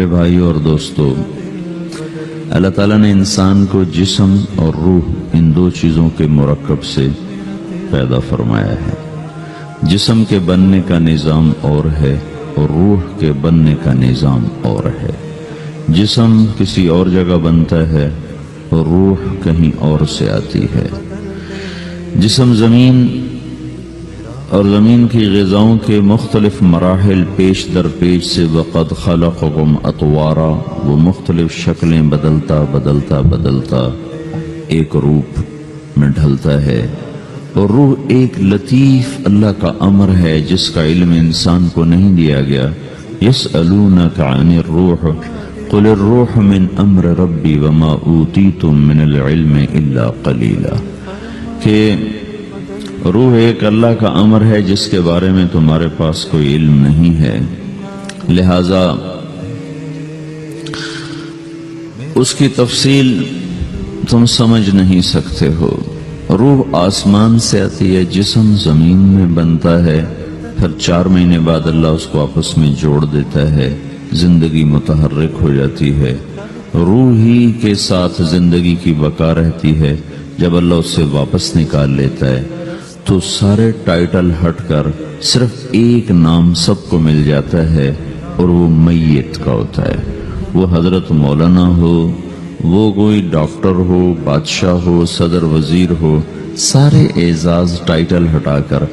میرے بھائیو اور دوستو، اللہ تعالیٰ نے انسان کو جسم اور روح ان دو چیزوں کے مرکب سے پیدا فرمایا ہے۔ جسم کے بننے کا نظام اور ہے اور روح کے بننے کا نظام اور ہے۔ جسم کسی اور جگہ بنتا ہے اور روح کہیں اور سے آتی ہے۔ جسم زمین اور زمین کی غذاؤں کے مختلف مراحل پیش در پیش سے وقد خلقکم اطوارا، وہ مختلف شکلیں بدلتا بدلتا بدلتا ایک روپ میں ڈھلتا ہے، اور روح ایک لطیف اللہ کا امر ہے جس کا علم انسان کو نہیں دیا گیا۔ یسألونک عن الروح قل الروح من امر ربی وما اوتیتم من العلم الا قلیلا، کہ روح ایک اللہ کا امر ہے جس کے بارے میں تمہارے پاس کوئی علم نہیں ہے، لہذا اس کی تفصیل تم سمجھ نہیں سکتے ہو۔ روح آسمان سے آتی ہے، جسم زمین میں بنتا ہے، پھر 4 مہینے بعد اللہ اس کو آپس میں جوڑ دیتا ہے، زندگی متحرک ہو جاتی ہے۔ روح ہی کے ساتھ زندگی کی بقا رہتی ہے۔ جب اللہ اس سے واپس نکال لیتا ہے تو سارے ٹائٹل ہٹ کر صرف ایک نام سب کو مل جاتا ہے، اور وہ میت کا ہوتا ہے۔ وہ حضرت مولانا ہو، وہ کوئی ڈاکٹر ہو، بادشاہ ہو، صدر وزیر ہو، سارے اعزاز ٹائٹل ہٹا کر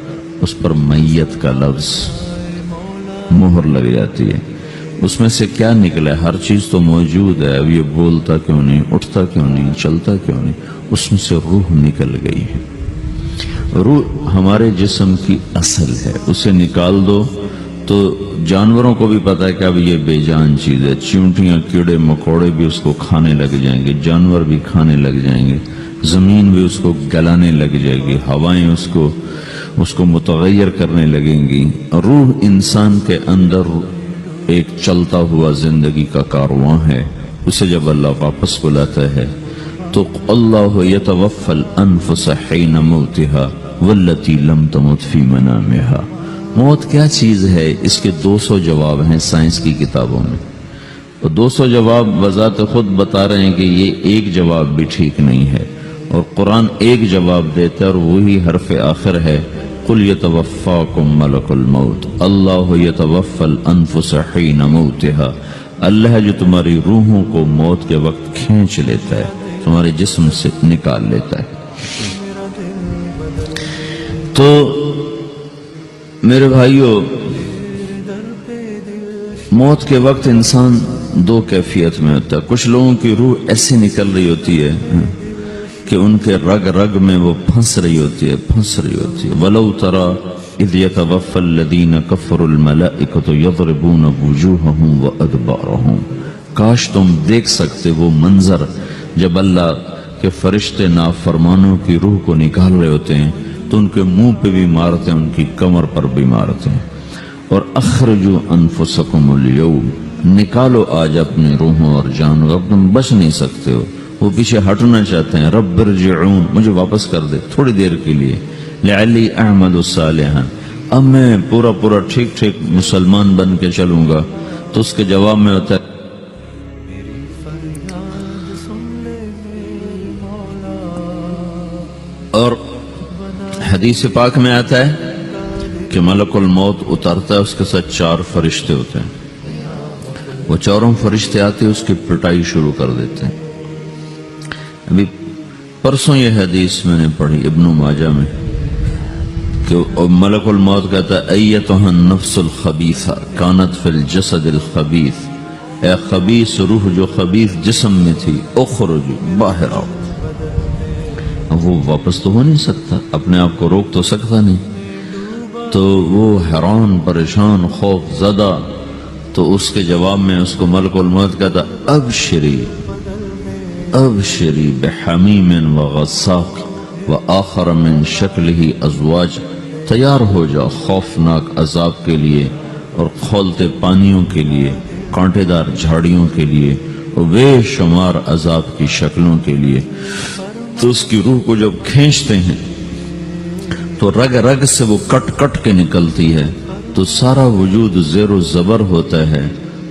اس پر میت کا لفظ مہر لگ جاتی ہے۔ اس میں سے کیا نکلا ہے؟ ہر چیز تو موجود ہے، اب یہ بولتا کیوں نہیں، اٹھتا کیوں نہیں، چلتا کیوں نہیں؟ اس میں سے روح نکل گئی ہے۔ روح ہمارے جسم کی اصل ہے، اسے نکال دو تو جانوروں کو بھی پتا ہے کہ اب یہ بے جان چیز ہے، چیونٹیاں کیڑے مکوڑے بھی اس کو کھانے لگ جائیں گے، جانور بھی کھانے لگ جائیں گے، زمین بھی اس کو گلانے لگ جائے گی، ہوائیں اس کو متغیر کرنے لگیں گی۔ روح انسان کے اندر ایک چلتا ہوا زندگی کا کارواں ہے۔ اسے جب اللہ واپس بلاتا ہے تو اللہ یتوفی الانفس حین موتها والتی لم تمت فی منامها۔ موت کیا چیز ہے؟ اس کے 200 جواب ہیں سائنس کی کتابوں میں، اور 200 جواب بذات خود بتا رہے ہیں کہ یہ ایک جواب بھی ٹھیک نہیں ہے، اور قرآن ایک جواب دیتا ہے اور وہی حرف آخر ہے، قل یتوفاکم ملک الموت اللہ یتوفی الانفس حین موتها۔ اللہ ہے جو تمہاری روحوں کو موت کے وقت کھینچ لیتا ہے، تمہارے جسم سے نکال لیتا ہے۔ تو میرے بھائیو، موت کے وقت انسان 2 کیفیت میں ہوتا ہے۔ کچھ لوگوں کی روح ایسی نکل رہی ہوتی ہے کہ ان کے رگ رگ میں وہ پھنس رہی ہوتی ہے۔ وَلَوْ تَرَى اِذْ يَتَوَفَّى الَّذِينَ كَفَرُوا الْمَلَائِكَةُ يَضْرِبُونَ وُجُوهَهُمْ وَأَدْبَارَهُمْ، کاش تم دیکھ سکتے وہ منظر جب اللہ کے فرشتے نافرمانوں کی روح کو نکال رہے ہوتے ہیں تو ان کے منہ پہ بھی مارتے ہیں، ان کی کمر پر بھی مارتے ہیں۔ اور اخرجوا انفسکم اليوم، نکالو آج اپنے روحوں اور جانوں، اب تم بچ نہیں سکتے ہو۔ وہ پیچھے ہٹنا چاہتے ہیں، رب ارجعون، مجھے واپس کر دے تھوڑی دیر کے لیے، لعلی اعمل صالحا، اب میں پورا ٹھیک مسلمان بن کے چلوں گا۔ تو اس کے جواب میں ہوتا ہے اور حدیث پاک میں آتا ہے کہ ملک الموت اترتا ہے، اس کے ساتھ 4 فرشتے ہوتے ہیں۔ وہ 4 فرشتے آتے اس کی پٹائی شروع کر دیتے ہیں۔ ابھی پرسوں یہ حدیث میں نے پڑھی ابن ماجہ میں کہ ملک الموت کہتا ہے ایتھا النفس الخبیثہ کانت فی الجسد الخبیث، اے خبیث روح جو خبیث جسم میں تھی، اخرج، باہر آؤ۔ اب وہ واپس تو ہو نہیں سکتا، اپنے آپ کو روک تو سکتا نہیں، تو وہ حیران پریشان خوف زدہ، تو اس کے جواب میں اس کو ملک الموت کہتا ابشری بحمیم وغساق وآخر من شکلہ ازواج، تیار ہو جا خوفناک عذاب کے لیے اور کھولتے پانیوں کے لیے، کانٹے دار جھاڑیوں کے لیے، اور بے شمار عذاب کی شکلوں کے لیے۔ تو اس کی روح کو جب کھینچتے ہیں تو رگ رگ سے وہ کٹ کٹ کے نکلتی ہے، تو سارا وجود زیر و زبر ہوتا ہے،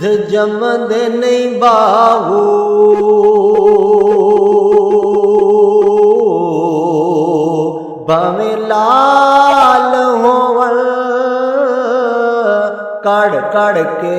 دودھ جمد نہیں باہو بھویں لال ہوون کڑ کڑ کے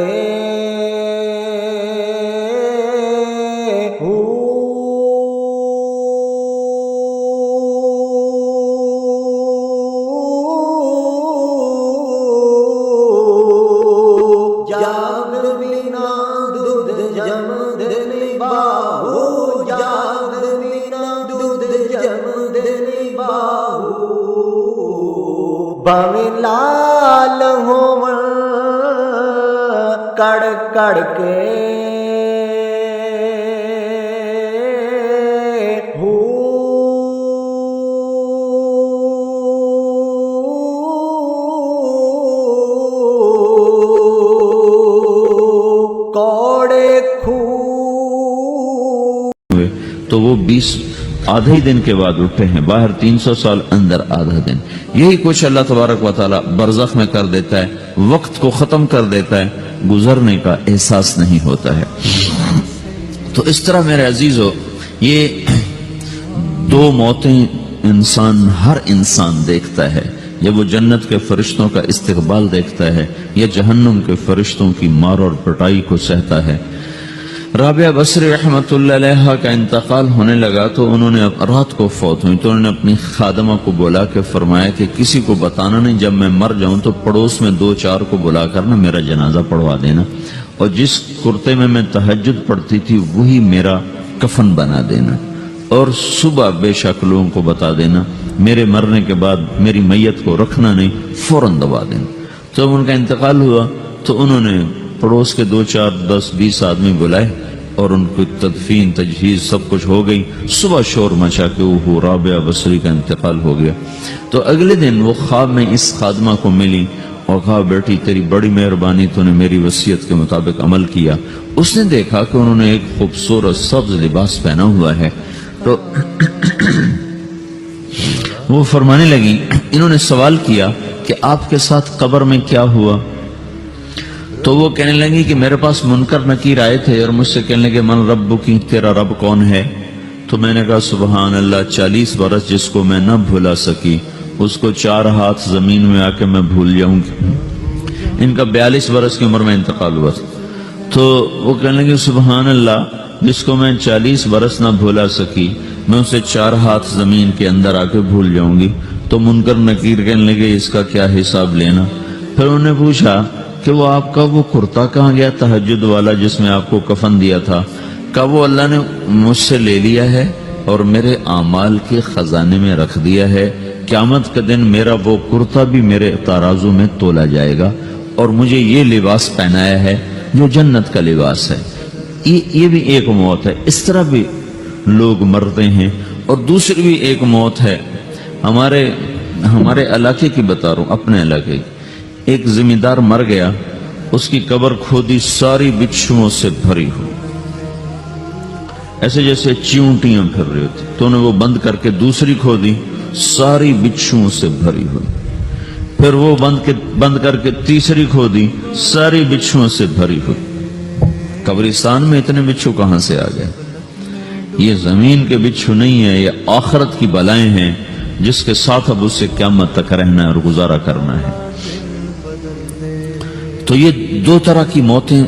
جاگ بنا دودھ جمد نہیں باہو جاگ بنا دودھ جمد نہیں باہو بھویں لال ہوون کڑ کڑ کے تو وہ 20 آدھے ہی دن کے بعد اٹھے ہیں، باہر 300 سال، اندر آدھا دن. یہی کچھ اللہ تبارک و تعالی برزخ میں کر دیتا ہے، وقت کو ختم کر دیتا ہے، گزرنے کا احساس نہیں ہوتا ہے. تو اس طرح میرے عزیزو یہ دو موتیں ہر انسان دیکھتا ہے. جب وہ جنت کے فرشتوں کا استقبال دیکھتا ہے یا جہنم کے فرشتوں کی مار اور پٹائی کو سہتا ہے. رابعہ بصری رحمت اللہ علیہ کا انتقال ہونے لگا تو انہوں نے رات کو فوت ہوئی تو انہوں نے اپنی خادمہ کو بلا کے فرمایا کہ کسی کو بتانا نہیں، جب میں مر جاؤں تو پڑوس میں 2-4 کو بلا کر نا میرا جنازہ پڑھوا دینا، اور جس کرتے میں تہجد پڑھتی تھی وہی میرا کفن بنا دینا، اور صبح بے شک لوگوں کو بتا دینا، میرے مرنے کے بعد میری میت کو رکھنا نہیں، فوراً دبا دینا. جب ان کا انتقال ہوا تو انہوں نے پڑوس کے 2-4 10-20 آدمی بلائے اور ان کو تدفین تجہیز سب کچھ ہو گئی. صبح شور مچا کہ وہ رابعہ بصری کا انتقال ہو گیا. تو اگلے دن وہ خواب میں اس خادمہ کو ملی اور کہا بیٹی تیری بڑی مہربانی، تو نے میری وصیت کے مطابق عمل کیا. اس نے دیکھا کہ انہوں نے ایک خوبصورت سبز لباس پہنا ہوا ہے. تو وہ فرمانے لگی، انہوں نے سوال کیا کہ آپ کے ساتھ قبر میں کیا ہوا؟ تو وہ کہنے لگی کہ میرے پاس منکر نکیر آئے تھے اور مجھ سے کہنے لگے من رب کی، تیرا رب کون ہے؟ تو میں نے کہا سبحان اللہ، 40 برس جس کو میں نہ بھولا سکی اس کو 4 ہاتھ زمین میں آ کے میں بھول جاؤں گی. ان کا 42 برس کی عمر میں انتقال ہوا. تو وہ کہنے لگے سبحان اللہ، جس کو میں 40 برس نہ بھولا سکی میں اسے 4 ہاتھ زمین کے اندر آ کے بھول جاؤں گی. تو منکر نکیر کہنے لگے اس کا کیا حساب لینا؟ پھر انہوں نے پوچھا کہ وہ آپ کا وہ کرتا کہاں گیا تہجد والا جس میں آپ کو کفن دیا تھا؟ کہا وہ اللہ نے مجھ سے لے لیا ہے اور میرے اعمال کے خزانے میں رکھ دیا ہے. قیامت کے دن میرا وہ کرتا بھی میرے ترازو میں تولا جائے گا اور مجھے یہ لباس پہنایا ہے جو جنت کا لباس ہے. یہ بھی ایک موت ہے. اس طرح بھی لوگ مرتے ہیں. اور دوسری بھی ایک موت ہے، ہمارے علاقے کی بتا رہا ہوں، اپنے علاقے کی. ایک زمیندار مر گیا، اس کی قبر کھودی، ساری بچھوؤں سے بھری ہوئی، ایسے جیسے چیونٹیاں پھر رہی ہوتی. تو انہیں وہ بند کر کے دوسری کھودی، ساری بچھوؤں سے بھری ہوئی. پھر وہ بند کر کے تیسری کھودی، ساری بچھوؤں سے بھری ہوئی. قبرستان میں اتنے بچھو کہاں سے آ گئے؟ یہ زمین کے بچھو نہیں ہے، یہ آخرت کی بلائیں ہیں جس کے ساتھ اب اسے قیامت تک رہنا ہے اور گزارا کرنا ہے. تو یہ 2 طرح کی موتیں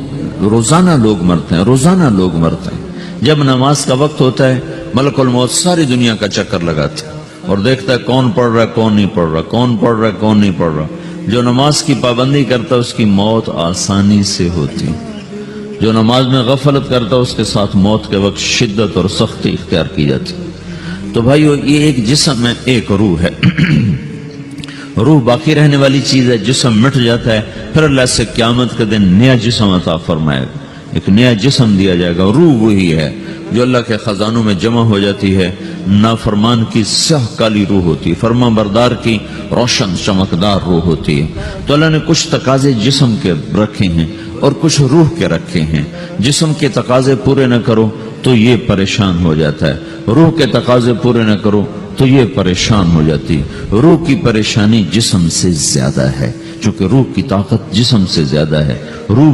روزانہ لوگ مرتے ہیں، روزانہ لوگ مرتے ہیں. جب نماز کا وقت ہوتا ہے ملک الموت ساری دنیا کا چکر لگاتا ہے اور دیکھتا ہے کون پڑھ رہا ہے کون نہیں پڑھ رہا، کون پڑھ رہا ہے کون نہیں پڑھ رہا. جو نماز کی پابندی کرتا ہے اس کی موت آسانی سے ہوتی، جو نماز میں غفلت کرتا ہے اس کے ساتھ موت کے وقت شدت اور سختی اختیار کی جاتی. تو بھائیو یہ ایک جسم ہے، ایک روح ہے. روح باقی رہنے والی چیز ہے، جسم مٹ جاتا ہے، پھر اللہ سے قیامت کے دن نیا جسم عطا فرمائے گا، ایک نیا جسم دیا جائے گا. روح وہی ہے جو اللہ کے خزانوں میں جمع ہو جاتی ہے. نافرمان کی سیاہ کالی روح ہوتی ہے، فرما بردار کی روشن چمکدار روح ہوتی ہے. تو اللہ نے کچھ تقاضے جسم کے رکھے ہیں اور کچھ روح کے رکھے ہیں. جسم کے تقاضے پورے نہ کرو تو یہ پریشان ہو جاتا ہے، روح کے تقاضے پورے نہ کرو تو یہ پریشان ہو جاتی. روح کی پریشانی جسم سے زیادہ ہے، چونکہ روح کی طاقت جسم سے زیادہ ہے. روح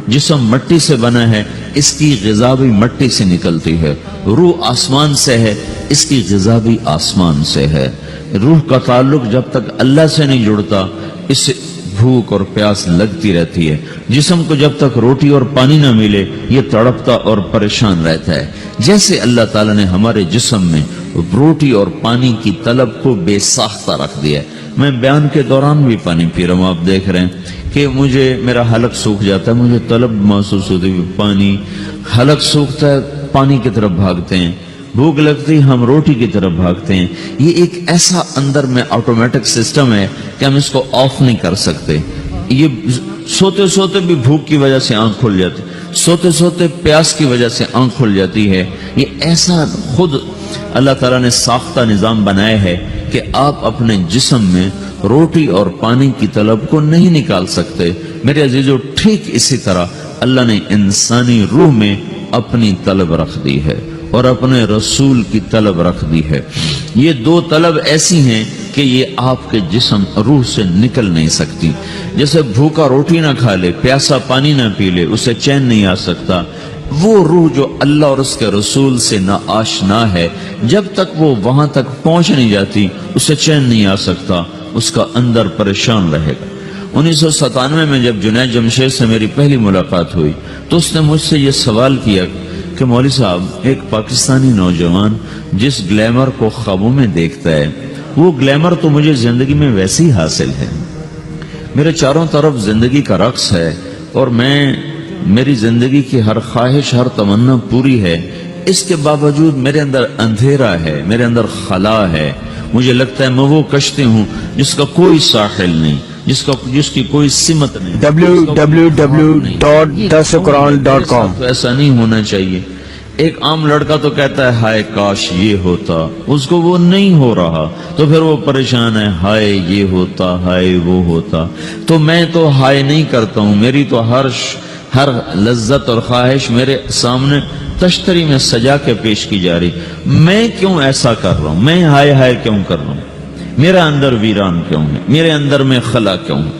جسم مٹی سے بنا ہے، اس کی غذا بھی مٹی سے نکلتی ہے۔ روح آسمان سے ہے، اس کی غذا بھی آسمان سے ہے۔ روح کا تعلق جب تک اللہ سے نہیں جڑتا، اس سے بھوک اور پیاس لگتی رہتی ہے۔ جسم کو جب تک روٹی اور پانی نہ ملے، یہ تڑپتا اور پریشان رہتا ہے۔ جیسے اللہ تعالیٰ نے ہمارے جسم میں روٹی اور پانی کی طلب کو بے ساختہ رکھ دیا ہے۔ میں بیان کے دوران بھی پانی پی رہا ہوں، آپ دیکھ رہے ہیں کہ میرا حلق سوکھ جاتا ہے، مجھے طلب محسوس ہوتی ہے پانی، حلق سوکھتا ہے پانی کی طرف بھاگتے ہیں، بھوک لگتی ہم روٹی کی طرف بھاگتے ہیں۔ یہ ایک ایسا اندر میں آٹومیٹک سسٹم ہے کہ ہم اس کو آف نہیں کر سکتے۔ یہ سوتے سوتے بھی بھوک کی وجہ سے آنکھ کھل جاتی، سوتے سوتے پیاس کی وجہ سے آنکھ کھل جاتی ہے۔ یہ ایسا خود اللہ تعالیٰ نے ساختہ نظام بنایا ہے کہ آپ اپنے جسم میں روٹی اور پانی کی طلب کو نہیں نکال سکتے۔ میرے عزیزو، ٹھیک اسی طرح اللہ نے انسانی روح میں اپنی طلب رکھ دی ہے اور اپنے رسول کی طلب رکھ دی ہے۔ یہ دو طلب ایسی ہیں کہ یہ آپ کے جسم روح سے نکل نہیں سکتی۔ جیسے بھوکا روٹی نہ کھا لے، پیاسا پانی نہ پی لے، اسے چین نہیں آ سکتا۔ وہ روح جو اللہ اور اس کے رسول سے نا آشنا ہے، جب تک وہ وہاں تک پہنچ نہیں جاتی، اسے چین نہیں آ سکتا، اس کا اندر پریشان رہے گا۔ 1997 میں جب جنید جمشید سے میری پہلی ملاقات ہوئی تو اس نے مجھ سے یہ سوال کیا کہ مولوی صاحب، ایک پاکستانی نوجوان جس گلیمر کو خوابوں میں دیکھتا ہے، وہ گلیمر تو مجھے زندگی میں ویسے ہی حاصل ہے۔ میرے چاروں طرف زندگی کا رقص ہے اور میری زندگی کی ہر خواہش، ہر تمنا پوری ہے، اس کے باوجود میرے اندر اندھیرا ہے، میرے اندر خلا ہے۔ مجھے لگتا ہے میں وہ کشتی ہوں جس کا کوئی ساحل نہیں، جس کی کوئی سمت نہیں۔ www.dasquran.com تو ایسا نہیں ہونا چاہیے۔ ایک عام لڑکا تو کہتا ہے ہائے کاش یہ ہوتا، اس کو وہ نہیں ہو رہا تو پھر وہ پریشان ہے، ہائے یہ ہوتا، ہائے وہ ہوتا۔ تو میں تو ہائے نہیں کرتا ہوں، میری تو ہر لذت اور خواہش میرے سامنے تشتری میں سجا کے پیش کی جا رہی۔ میں کیوں ایسا کر رہا ہوں؟ میں ہائے ہائے کیوں کر رہا ہوں؟ میرا اندر ویران کیوں ہے؟ میرے اندر میں خلا کیوں ہے؟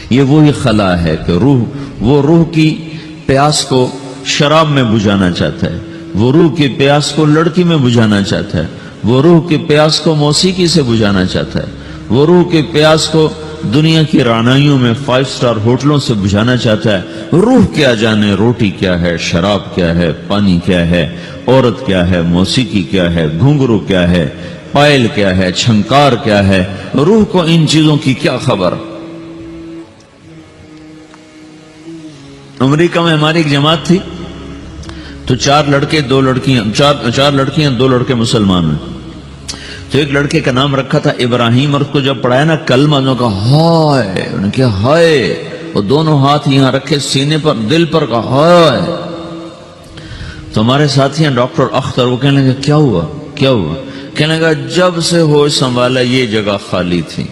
یہ وہی خلا ہے کہ وہ روح کی پیاس کو شراب میں بجھانا چاہتا ہے، وہ روح کی پیاس کو لڑکی میں بجھانا چاہتا ہے، وہ روح کی پیاس کو موسیقی سے بجھانا چاہتا ہے، وہ روح کی پیاس کو دنیا کی رانائیوں میں 5 سٹار ہوٹلوں سے بجھانا چاہتا ہے۔ روح کیا جانے روٹی کیا ہے، شراب کیا ہے، پانی کیا ہے، عورت کیا ہے، موسیقی کیا ہے، گھنگرو کیا ہے، پائل کیا ہے، چھنکار کیا ہے، روح کو ان چیزوں کی کیا خبر؟ امریکہ میں ہماری ایک جماعت تھی تو 4 لڑکے 2 لڑکیاں، 4 لڑکیاں 2 لڑکے مسلمان ہیں۔ تو ایک لڑکے کا نام رکھا تھا ابراہیم، اور اس کو جب پڑھایا نا کلمہ، انہوں نے کہا ہائے، انہوں نے کہا ہائے، وہ دونوں ہاتھ یہاں رکھے سینے پر، دل پر، کہا ہائے۔ تو ہمارے ساتھی ہیں ڈاکٹر اختر، وہ کہنے لگے کیا ہوا کیا ہوا؟ کہنے لگا جب سے ہوش سنبھالا یہ جگہ خالی تھی،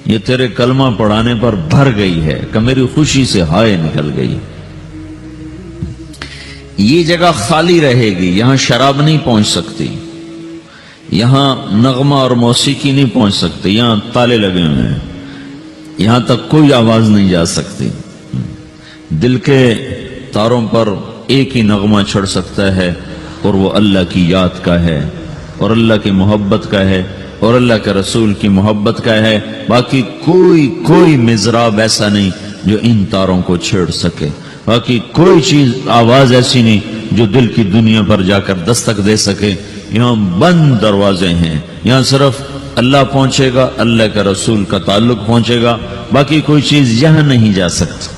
یہ تیرے کلمہ پڑھانے پر بھر گئی ہے کہ میری خوشی سے ہائے نکل گئی۔ یہ جگہ خالی رہے گی، یہاں شراب نہیں پہنچ سکتی، یہاں نغمہ اور موسیقی نہیں پہنچ سکتے، یہاں تالے لگے ہوئے ہیں، یہاں تک کوئی آواز نہیں جا سکتی۔ دل کے تاروں پر ایک ہی نغمہ چڑھ سکتا ہے اور وہ اللہ کی یاد کا ہے اور اللہ کی محبت کا ہے اور اللہ کے رسول کی محبت کا ہے۔ باقی کوئی مضراب ایسا نہیں جو ان تاروں کو چھیڑ سکے، باقی کوئی چیز آواز ایسی نہیں جو دل کی دنیا پر جا کر دستک دے سکے۔ یہاں بند دروازے ہیں، یہاں صرف اللہ پہنچے گا، اللہ کے رسول کا تعلق پہنچے گا، باقی کوئی چیز یہاں نہیں جا سکتی۔